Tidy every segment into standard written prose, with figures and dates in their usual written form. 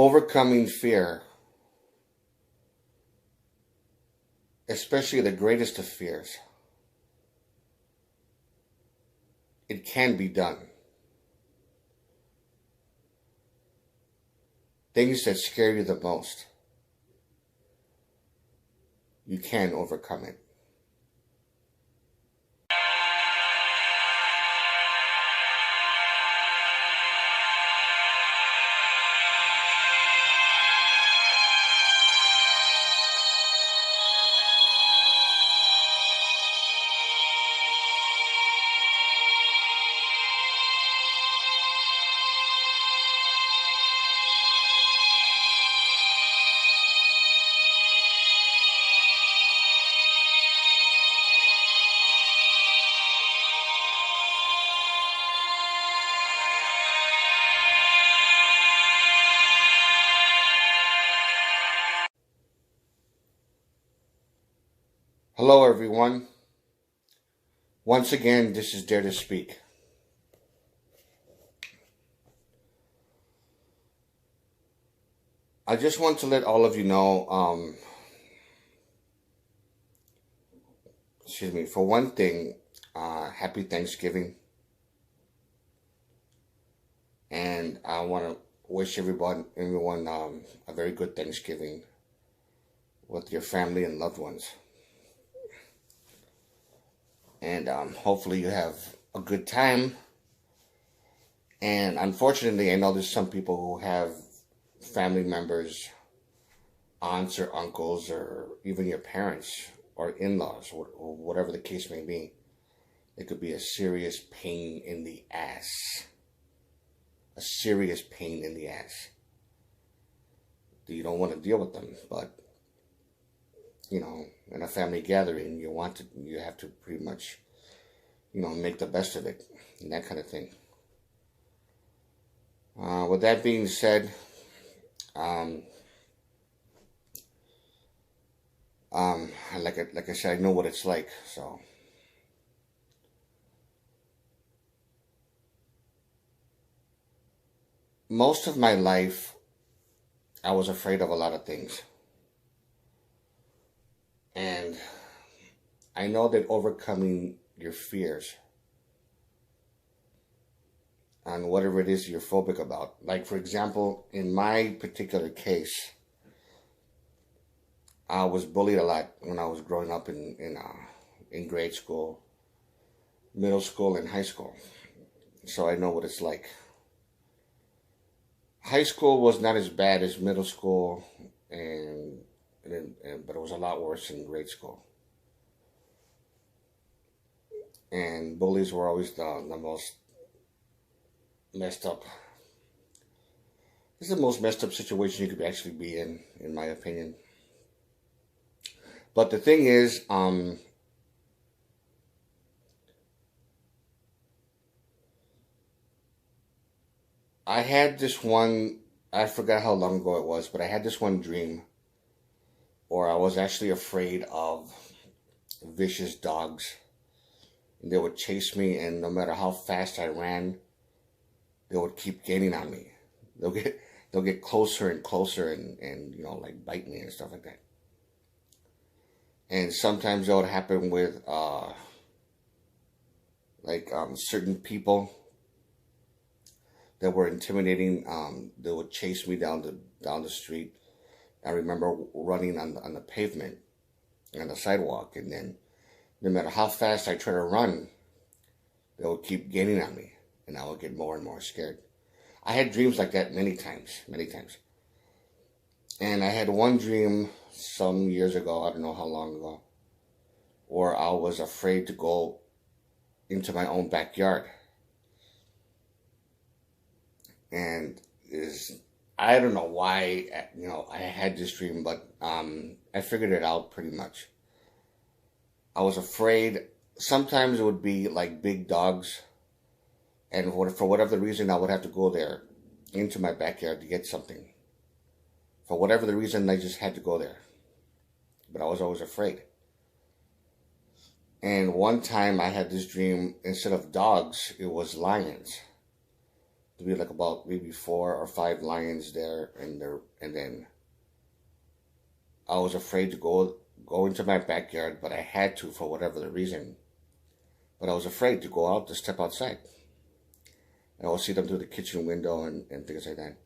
Overcoming fear, especially the greatest of fears, it can be done. Things that scare you the most, you can overcome it. Hello, everyone. Once again, this is Dare to Speak. I just want to let all of you know, for one thing, happy Thanksgiving. And I want to wish everyone a very good Thanksgiving with your family and loved ones. And hopefully you have a good time. And unfortunately, I know there's some people who have family members, aunts or uncles, or even your parents or in-laws, or whatever the case may be. It could be a serious pain in the ass. A serious pain in the ass. You don't want to deal with them, but you know, in a family gathering, you have to pretty much, make the best of it, and that kind of thing. With that being said, like I said, I know what it's like, so. Most of my life, I was afraid of a lot of things. And I know that overcoming your fears on whatever it is you're phobic about. Like, for example, in my particular case, I was bullied a lot when I was growing up in grade school, middle school, and high school. So I know what it's like. High school was not as bad as middle school, but it was a lot worse in grade school. And bullies were always the most messed up. This is the most messed up situation you could actually be in my opinion. But the thing is, I had this one, I forgot how long ago it was, but I had this one dream, or I was actually afraid of vicious dogs. And they would chase me, and no matter how fast I ran, they would keep gaining on me. They'll get closer and closer, and like bite me and stuff like that. And sometimes that would happen with certain people that were intimidating. They would chase me down the street. I remember running on the pavement, on the sidewalk, and then no matter how fast I try to run, they would keep gaining on me, and I would get more and more scared. I had dreams like that many times. And I had one dream some years ago, I don't know how long ago, where I was afraid to go into my own backyard. And I don't know why, I had this dream, but I figured it out pretty much. I was afraid. Sometimes it would be like big dogs, and for whatever reason, I would have to go there into my backyard to get something. For whatever the reason, I just had to go there. But I was always afraid. And one time I had this dream, instead of dogs, it was lions. to be like about maybe 4 or 5 lions there, and then I was afraid to go into my backyard, but I had to for whatever the reason. But I was afraid to go out to step outside. And I would see them through the kitchen window and things like that.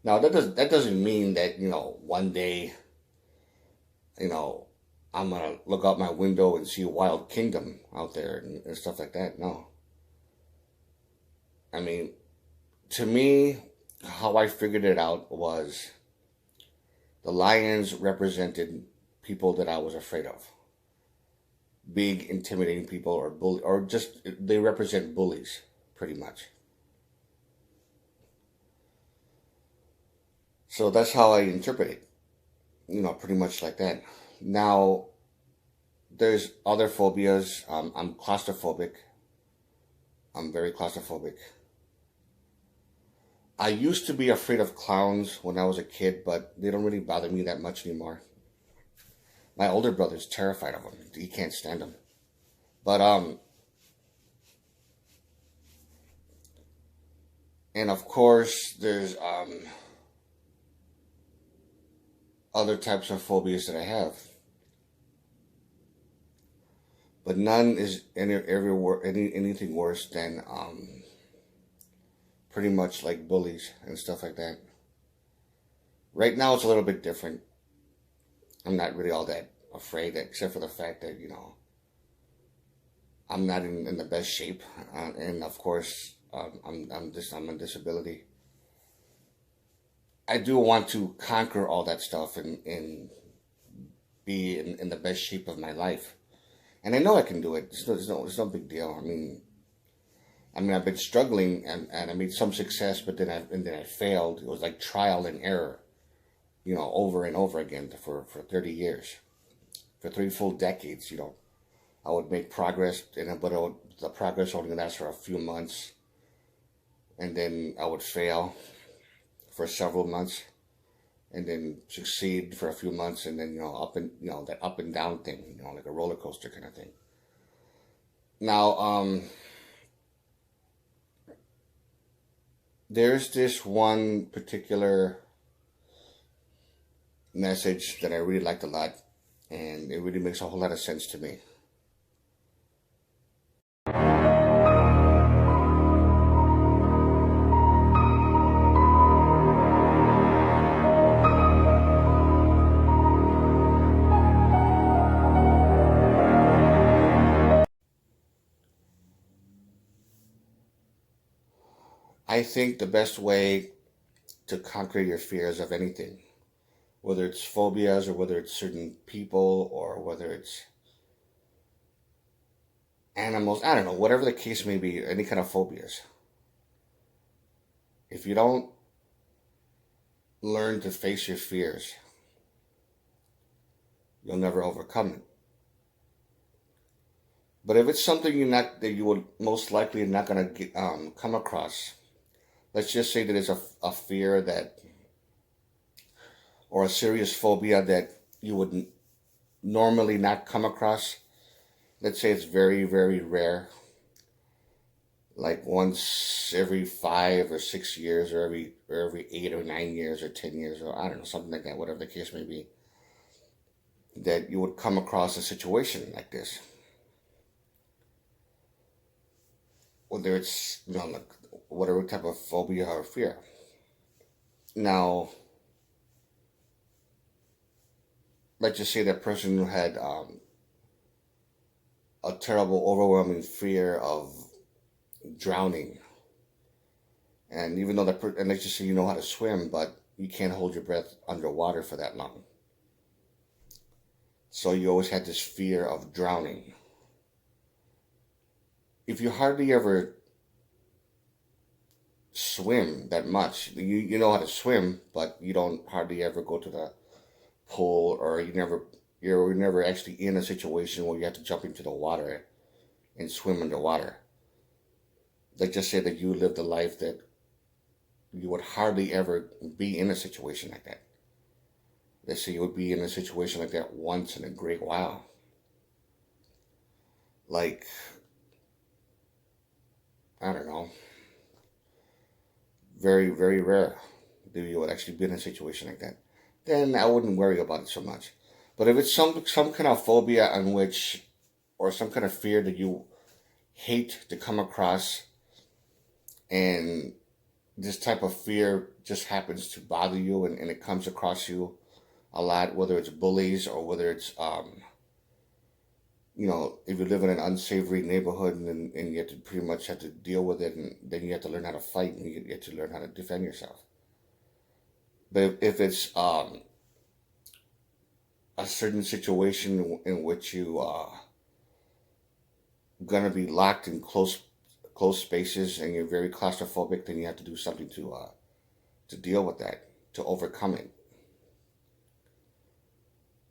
Now that doesn't mean that, one day, you know I'm gonna look out my window and see a wild kingdom out there and stuff like that. No. I mean, to me, how I figured it out was the lions represented people that I was afraid of. Big, intimidating people, or just they represent bullies, pretty much. So that's how I interpret it. Pretty much like that. Now, there's other phobias. I'm claustrophobic. I'm very claustrophobic. I used to be afraid of clowns when I was a kid, but they don't really bother me that much anymore. My older brother's terrified of them. He can't stand them. But and of course there's other types of phobias that I have, but none is anything worse than pretty much like bullies and stuff like that. Right now it's a little bit different. I'm not really all that afraid, except for the fact that I'm not in the best shape, and of course I'm on disability. I do want to conquer all that stuff and be in the best shape of my life, and I know I can do it. It's no big deal. I mean, I've been struggling, and I made some success, but then I failed. It was like trial and error, over and over again for 30 years, for 3 full decades. I would make progress, but the progress only lasts for a few months, and then I would fail for several months, and then succeed for a few months, and then that up and down thing, like a roller coaster kind of thing. Now, there's this one particular message that I really liked a lot, and it really makes a whole lot of sense to me. I think the best way to conquer your fears of anything, whether it's phobias or whether it's certain people or whether it's animals, I don't know, whatever the case may be, any kind of phobias. If you don't learn to face your fears, you'll never overcome it. But if it's something that you would most likely not going to come across, let's just say that it's a fear that, or a serious phobia that you would normally not come across. Let's say it's very, very rare, like once every 5 or 6 years, or every 8 or 9 years or 10 years, or I don't know, something like that, whatever the case may be, that you would come across a situation like this. Whether it's like whatever type of phobia or fear. Now, let's just say that person who had a terrible, overwhelming fear of drowning, and even though and let's just say you know how to swim, but you can't hold your breath underwater for that long. So you always had this fear of drowning. If you hardly ever swim that much, you know how to swim, but you don't hardly ever go to the pool, or you're never actually in a situation where you have to jump into the water and swim underwater. Let's just say that you lived a life that you would hardly ever be in a situation like that. Let's say you would be in a situation like that once in a great while. Like, I don't know, very, very rare that you would actually be in a situation like that. Then I wouldn't worry about it so much. But if it's some kind of phobia on which, or some kind of fear that you hate to come across, and this type of fear just happens to bother you, and it comes across you a lot, whether it's bullies or whether it's if you live in an unsavory neighborhood, and you have to pretty much have to deal with it, and then you have to learn how to fight, and you have to learn how to defend yourself. But if it's a certain situation in which you gonna be locked in close spaces, and you're very claustrophobic, then you have to do something to deal with that, to overcome it,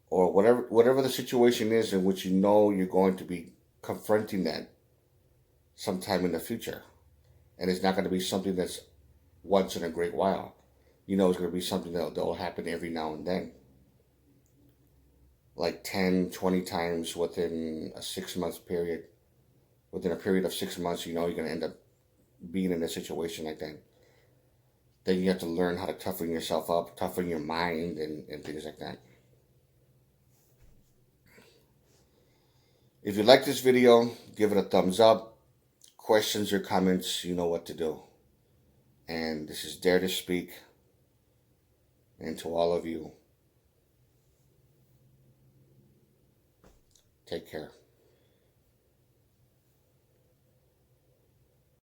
or whatever the situation is in which you know you're going to be confronting that sometime in the future, and it's not going to be something that's once in a great while. You know, it's going to be something that will happen every now and then, like 10, 20 times within a 6 month period. Within a period of 6 months, you know you're going to end up being in a situation like that. Then you have to learn how to toughen yourself up, toughen your mind, and things like that. If you like this video, give it a thumbs up. Questions or comments, you know what to do. And this is Dare to Speak. And to all of you, take care.